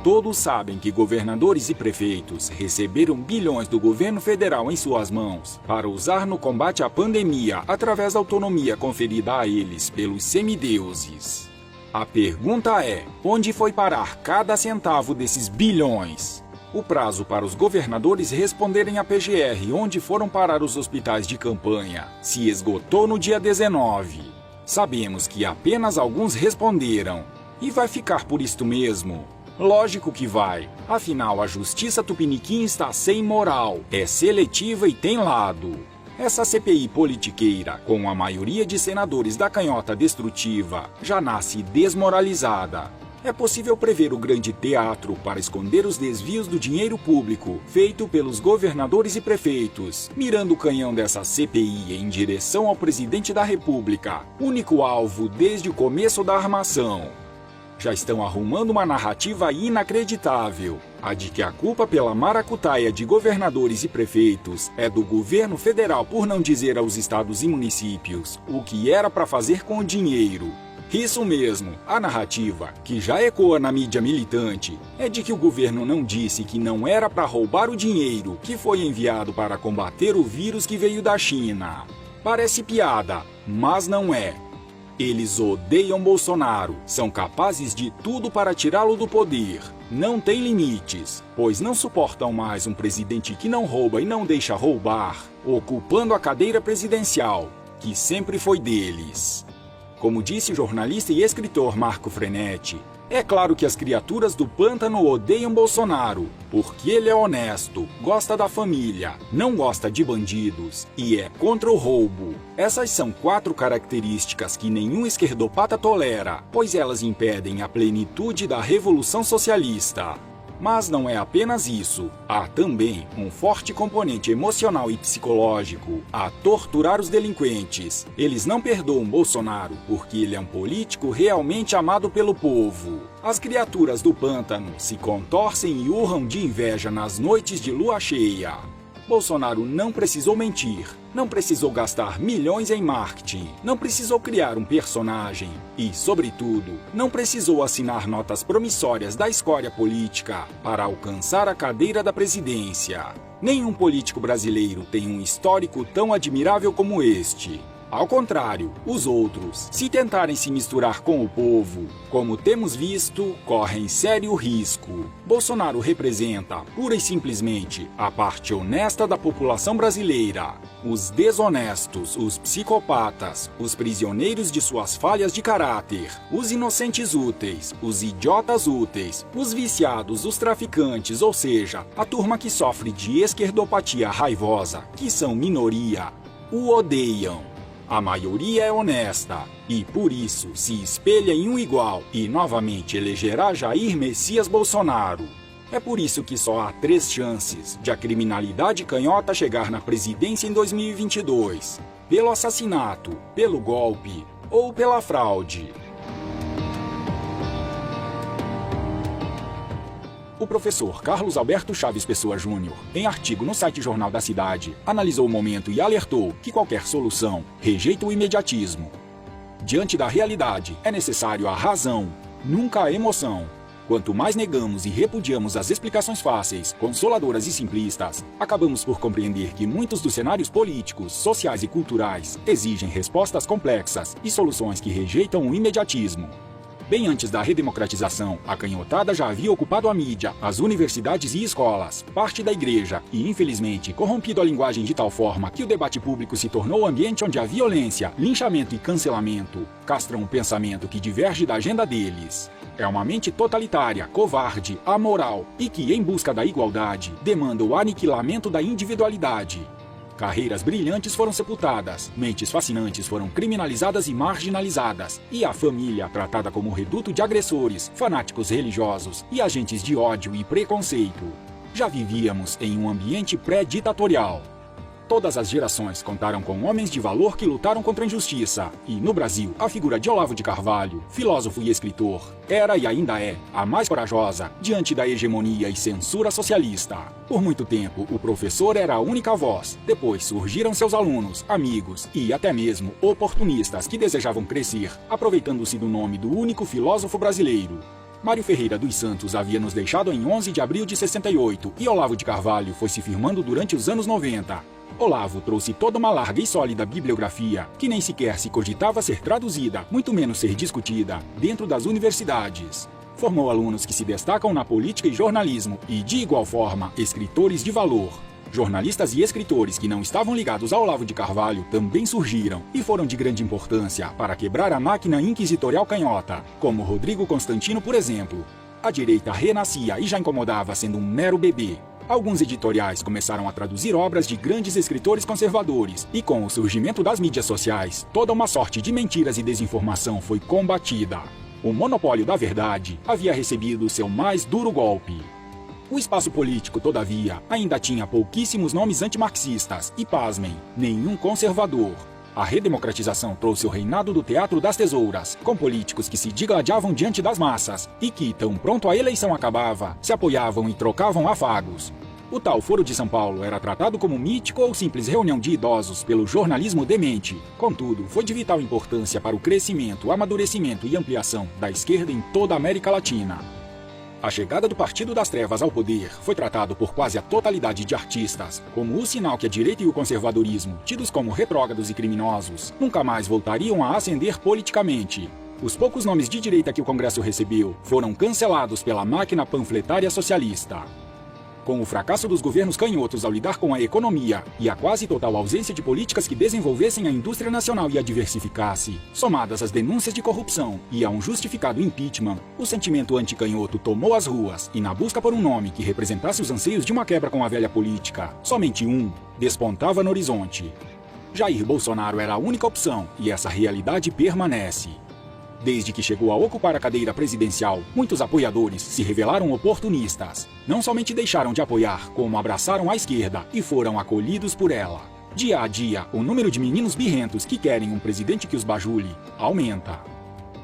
Todos sabem que governadores e prefeitos receberam bilhões do governo federal em suas mãos para usar no combate à pandemia através da autonomia conferida a eles pelos semideuses. A pergunta é: onde foi parar cada centavo desses bilhões? O prazo para os governadores responderem à PGR onde foram parar os hospitais de campanha se esgotou no dia 19. Sabemos que apenas alguns responderam. E vai ficar por isto mesmo? Lógico que vai. Afinal, a justiça tupiniquim está sem moral, é seletiva e tem lado. Essa CPI politiqueira, com a maioria de senadores da canhota destrutiva, já nasce desmoralizada. É possível prever o grande teatro para esconder os desvios do dinheiro público feito pelos governadores e prefeitos, mirando o canhão dessa CPI em direção ao presidente da República, único alvo desde o começo da armação. Já estão arrumando uma narrativa inacreditável, a de que a culpa pela maracutaia de governadores e prefeitos é do governo federal por não dizer aos estados e municípios o que era para fazer com o dinheiro. Isso mesmo, a narrativa, que já ecoa na mídia militante, é de que o governo não disse que não era para roubar o dinheiro que foi enviado para combater o vírus que veio da China. Parece piada, mas não é. Eles odeiam Bolsonaro, são capazes de tudo para tirá-lo do poder. Não tem limites, pois não suportam mais um presidente que não rouba e não deixa roubar, ocupando a cadeira presidencial, que sempre foi deles. Como disse o jornalista e escritor Marco Frenetti, é claro que as criaturas do pântano odeiam Bolsonaro, porque ele é honesto, gosta da família, não gosta de bandidos e é contra o roubo. Essas são 4 características que nenhum esquerdopata tolera, pois elas impedem a plenitude da Revolução Socialista. Mas não é apenas isso. Há também um forte componente emocional e psicológico a torturar os delinquentes. Eles não perdoam Bolsonaro porque ele é um político realmente amado pelo povo. As criaturas do pântano se contorcem e urram de inveja nas noites de lua cheia. Bolsonaro não precisou mentir, não precisou gastar milhões em marketing, não precisou criar um personagem e, sobretudo, não precisou assinar notas promissórias da escória política para alcançar a cadeira da presidência. Nenhum político brasileiro tem um histórico tão admirável como este. Ao contrário, os outros, se tentarem se misturar com o povo, como temos visto, correm sério risco. Bolsonaro representa, pura e simplesmente, a parte honesta da população brasileira. Os desonestos, os psicopatas, os prisioneiros de suas falhas de caráter, os inocentes úteis, os idiotas úteis, os viciados, os traficantes, ou seja, a turma que sofre de esquerdopatia raivosa, que são minoria, o odeiam. A maioria é honesta e, por isso, se espelha em um igual e, novamente, elegerá Jair Messias Bolsonaro. É por isso que só há 3 chances de a criminalidade canhota chegar na presidência em 2022: pelo assassinato, pelo golpe ou pela fraude. O professor Carlos Alberto Chaves Pessoa Júnior, em artigo no site Jornal da Cidade, analisou o momento e alertou que qualquer solução rejeita o imediatismo. Diante da realidade, é necessário a razão, nunca a emoção. Quanto mais negamos e repudiamos as explicações fáceis, consoladoras e simplistas, acabamos por compreender que muitos dos cenários políticos, sociais e culturais exigem respostas complexas e soluções que rejeitam o imediatismo. Bem antes da redemocratização, a canhotada já havia ocupado a mídia, as universidades e escolas, parte da igreja e, infelizmente, corrompido a linguagem de tal forma que o debate público se tornou o ambiente onde a violência, linchamento e cancelamento castram um pensamento que diverge da agenda deles. É uma mente totalitária, covarde, amoral e que, em busca da igualdade, demanda o aniquilamento da individualidade. Carreiras brilhantes foram sepultadas, mentes fascinantes foram criminalizadas e marginalizadas, e a família tratada como reduto de agressores, fanáticos religiosos e agentes de ódio e preconceito. Já vivíamos em um ambiente pré-ditatorial. Todas as gerações contaram com homens de valor que lutaram contra a injustiça, e no Brasil, a figura de Olavo de Carvalho, filósofo e escritor, era e ainda é a mais corajosa diante da hegemonia e censura socialista. Por muito tempo, o professor era a única voz. Depois surgiram seus alunos, amigos e até mesmo oportunistas que desejavam crescer, aproveitando-se do nome do único filósofo brasileiro. Mário Ferreira dos Santos havia nos deixado em 11 de abril de 68 e Olavo de Carvalho foi se firmando durante os anos 90. Olavo trouxe toda uma larga e sólida bibliografia que nem sequer se cogitava ser traduzida, muito menos ser discutida, dentro das universidades. Formou alunos que se destacam na política e jornalismo e, de igual forma, escritores de valor. Jornalistas e escritores que não estavam ligados ao Olavo de Carvalho também surgiram e foram de grande importância para quebrar a máquina inquisitorial canhota, como Rodrigo Constantino, por exemplo. A direita renascia e já incomodava sendo um mero bebê. Alguns editoriais começaram a traduzir obras de grandes escritores conservadores e, com o surgimento das mídias sociais, toda uma sorte de mentiras e desinformação foi combatida. O monopólio da verdade havia recebido seu mais duro golpe. O espaço político, todavia, ainda tinha pouquíssimos nomes antimarxistas e, pasmem, nenhum conservador. A redemocratização trouxe o reinado do teatro das tesouras, com políticos que se digladiavam diante das massas e que, tão pronto a eleição acabava, se apoiavam e trocavam afagos. O tal Foro de São Paulo era tratado como mítico ou simples reunião de idosos pelo jornalismo demente. Contudo, foi de vital importância para o crescimento, amadurecimento e ampliação da esquerda em toda a América Latina. A chegada do Partido das Trevas ao poder foi tratado por quase a totalidade de artistas como o sinal que a direita e o conservadorismo, tidos como retrógrados e criminosos, nunca mais voltariam a ascender politicamente. Os poucos nomes de direita que o Congresso recebeu foram cancelados pela máquina panfletária socialista. Com o fracasso dos governos canhotos ao lidar com a economia e a quase total ausência de políticas que desenvolvessem a indústria nacional e a diversificasse, somadas às denúncias de corrupção e a um justificado impeachment, o sentimento anticanhoto tomou as ruas e, na busca por um nome que representasse os anseios de uma quebra com a velha política, somente um despontava no horizonte. Jair Bolsonaro era a única opção e essa realidade permanece. Desde que chegou a ocupar a cadeira presidencial, muitos apoiadores se revelaram oportunistas. Não somente deixaram de apoiar, como abraçaram a esquerda e foram acolhidos por ela. Dia a dia, o número de meninos birrentos que querem um presidente que os bajule aumenta.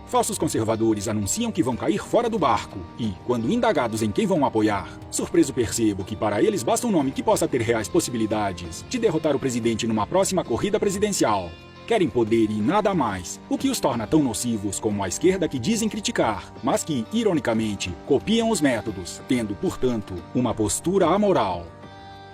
Falsos conservadores anunciam que vão cair fora do barco e, quando indagados em quem vão apoiar, surpreso percebo que para eles basta um nome que possa ter reais possibilidades de derrotar o presidente numa próxima corrida presidencial. Querem poder e nada mais, o que os torna tão nocivos como a esquerda que dizem criticar, mas que, ironicamente, copiam os métodos, tendo, portanto, uma postura amoral.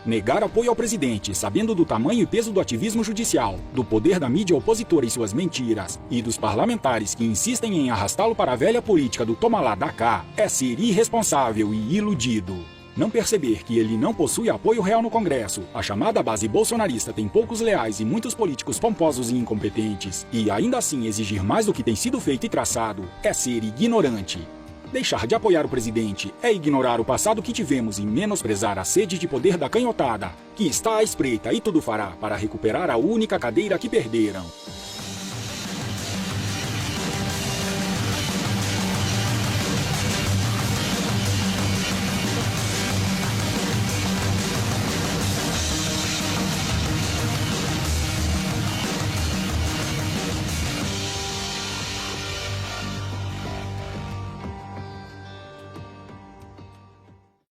Negar apoio ao presidente, sabendo do tamanho e peso do ativismo judicial, do poder da mídia opositora e suas mentiras, e dos parlamentares que insistem em arrastá-lo para a velha política do toma lá da cá, é ser irresponsável e iludido. Não perceber que ele não possui apoio real no Congresso, a chamada base bolsonarista tem poucos leais e muitos políticos pomposos e incompetentes, e ainda assim exigir mais do que tem sido feito e traçado, é ser ignorante. Deixar de apoiar o presidente é ignorar o passado que tivemos e menosprezar a sede de poder da canhotada, que está à espreita e tudo fará para recuperar a única cadeira que perderam.